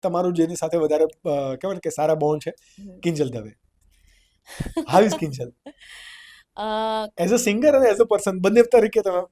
તમારું જેની સાથે વધારે કહેવાય ને કે સારા બોન્ડ છે, Kinjal Dave. How is Kinjal as a singer અને એઝ અ પર્સન, બંને તરીકે તમે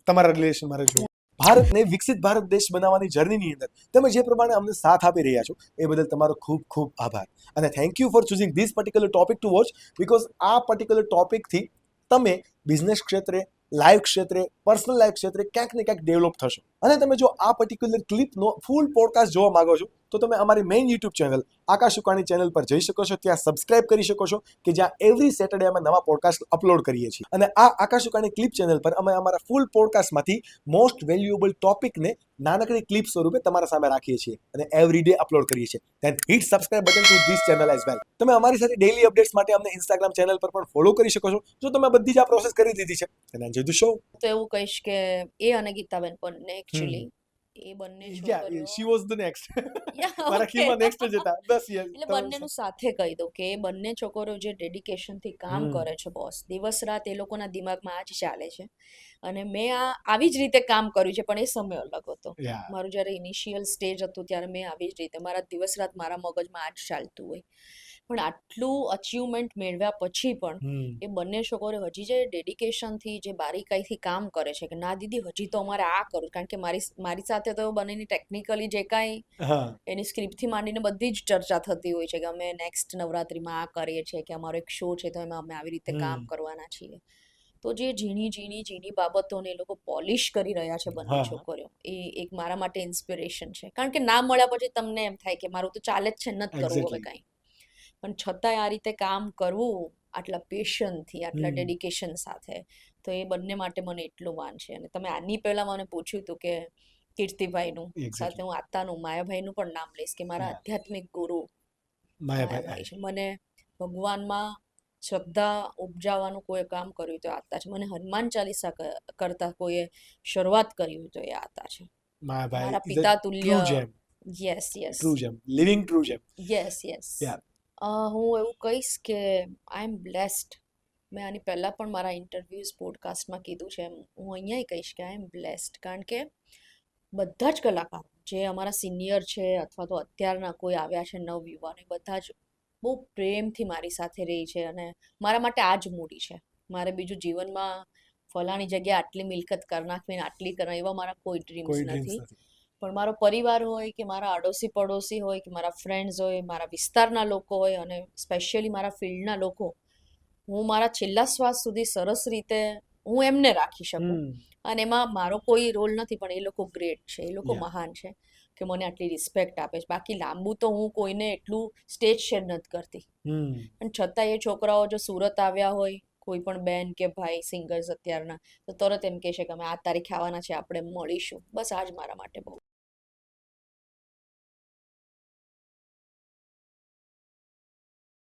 તમારા રિલેશન મારે જોયું. ભારતને વિકસિત ભારત દેશ બનાવવાની જર્નીની અંદર તમે જે પ્રમાણે અમને સાથ આપી રહ્યા છો એ બદલ તમારો ખૂબ ખૂબ આભાર. અને thank you for choosing this particular topic two watch, because આ પર્ટિક્યુલર ટોપિકથી તમે બિઝનેસ ક્ષેત્રે, લાઈફ ક્ષેત્રે, પર્સનલ લાઈફ ક્ષેત્રે ક્યાંક ને ક્યાંક ડેવલપ થશો. અને તમે જો આ પર્ટિક્યુલર ક્લિપનો ફૂલ પોડકાસ્ટ જોવા માંગો છો તો તમે અમારી મેઇન યુટ્યુબ ચેનલ આકાશ ઉકાણી ચેનલ પર જઈ શકો છો. ત્યાં સબસ્ક્રાઇબ કરી શકો છો કે જ્યાં એવરી સેટરડે અમે નવા પોડકાસ્ટ અપલોડ કરીએ છીએ. અને આ આકાશ ઉકાણી ક્લિપ ચેનલ પર અમે અમારા ફૂલ પોડકાસ્ટમાંથી મોસ્ટ વેલ્યુએબલ ટોપિકને નાનકડી ક્લિપ સ્વરૂપે તમારા સામે રાખીએ છીએ અને એવરી ડે અપલોડ કરીએ છીએ. Then hit subscribe button to this channel as well. તમે અમારી સાથે ડેઇલી અપડેટ્સ માટે અમને ઇન્સ્ટાગ્રામ ચેનલ પર પણ ફોલો કરી શકો છો. જો તમે બધી જ આ પ્રોસેસ કરી દીધી છે then enjoy the show. તો એવું કહીશ કે એ અને ગીતાબેન પણ એકચ્યુઅલી એ બંને છોકરીઓ she was the next. મારા okay. ખીમાં નેક્સ્ટ જ હતા 10 યર. એટલે બંનેનું સાથે કહી દઉં કે એ બંને છોકરીઓ જે ડેડિકેશનથી કામ કરે છે બોસ, દિવસ રાત એ લોકોના દિમાગમાં આ જ ચાલે છે. અને મેં આવી જ રીતે કામ કર્યું છે, પણ એ સમય અલગ હતો. મારું જ્યારે ઇનિશિયલ સ્ટેજ હતું ત્યારે મેં આવી જ રીતે મારા દિવસ રાત મારા મગજમાં આ જ ચાલતું હોય. પણ આટલું અચીવમેન્ટ મેળવ્યા પછી પણ એ બંને છોકરીઓ હજી જે ડેડિકેશનથી, જે બારીકાઈથી કામ કરે છે કે ના દીદી હજી તો અમારે આ કરવું, કારણ કે મારી સાથે તો બંનેની ટેકનિકલી જે કાંઈ એની સ્ક્રિપ્ટથી માંડીને બધી જ ચર્ચા થતી હોય છે કે અમે નેક્સ્ટ નવરાત્રિમાં આ કરીએ છીએ, કે અમારો એક શો છે તો એમાં અમે આવી રીતે કામ કરવાના છીએ. તો જે ઝીણી બાબતોને એ લોકો પોલિશ કરી રહ્યા છે બંને છોકરીઓ, એ એક મારા માટે ઇન્સ્પિરેશન છે. કારણ કે ના મળ્યા પછી તમને એમ થાય કે મારું તો ચાલે જ છે, નથી કરવું હવે કાંઈ. પણ છતાંય આ રીતે કામ કરવું આટલા પેશનથી, આટલા ડેડિકેશન સાથે, તો એ બંને માટે મને એટલું માન છે. અને તમે આની પહેલા મને પૂછ્યું હતું કે કીર્તિભાઈનું, સાથે હું આતાનું માયાભાઈનું પણ નામ લઈશ કે મારા આધ્યાત્મિક ગુરુ માયાભાઈ છે. મને ભગવાનમાં શ્રદ્ધા ઉપજાવવાનું કોઈ કામ કર્યું તો આતા છે. મને હનુમાન ચાલીસા કરતા કોઈએ શરૂઆત કરી હોય તો એ આતા છે. મારા પિતા તુલ્ય. યસ ટ્રુ જેમ, લિવિંગ ટ્રુ જેમ. યસ હું એવું કહીશ કે આઈ એમ બ્લેસ્ડ. મેં આની પહેલાં પણ મારા ઇન્ટરવ્યૂઝ પોડકાસ્ટમાં કીધું છે, એમ હું અહીંયા કહીશ કે આઈ એમ બ્લેસ્ડ. કારણ કે બધા જ કલાકારો જે અમારા સિનિયર છે અથવા તો અત્યારના કોઈ આવ્યા છે નવયુવાનો, બધા જ બહુ પ્રેમથી મારી સાથે રહી છે. અને મારા માટે આ જ મૂડી છે. મારે બીજું જીવનમાં ફલાણી જગ્યાએ આટલી મિલકત કરી નાખવી, આટલી કરવા, એવા મારા કોઈ ડ્રીમ્સ નથી. પણ મારો પરિવાર હોય કે મારા આડોશી પડોશી હોય કે મારા ફ્રેન્ડ્સ હોય, મારા વિસ્તારના લોકો હોય અને સ્પેશિયલી મારા ફિલ્ડના લોકો, હું મારા છેલ્લા શ્વાસ સુધી સરસ રીતે હું એમને રાખી શકું. અને એમાં મારો કોઈ રોલ નથી, પણ એ લોકો ગ્રેટ છે, એ લોકો મહાન છે કે મને આટલી રિસ્પેક્ટ આપે છે. બાકી લાંબુ તો હું કોઈને એટલું સ્ટેજ શેર નથી કરતી. પણ છતાં એ છોકરાઓ જો સુરત આવ્યા હોય, કોઈ પણ બેન કે ભાઈ સિંગર્સ અત્યારના, તો તરત એમ કહે છે કે અમે આ તારીખે આવવાના છે, આપણે મળીશું. બસ આ જ મારા માટે બહુ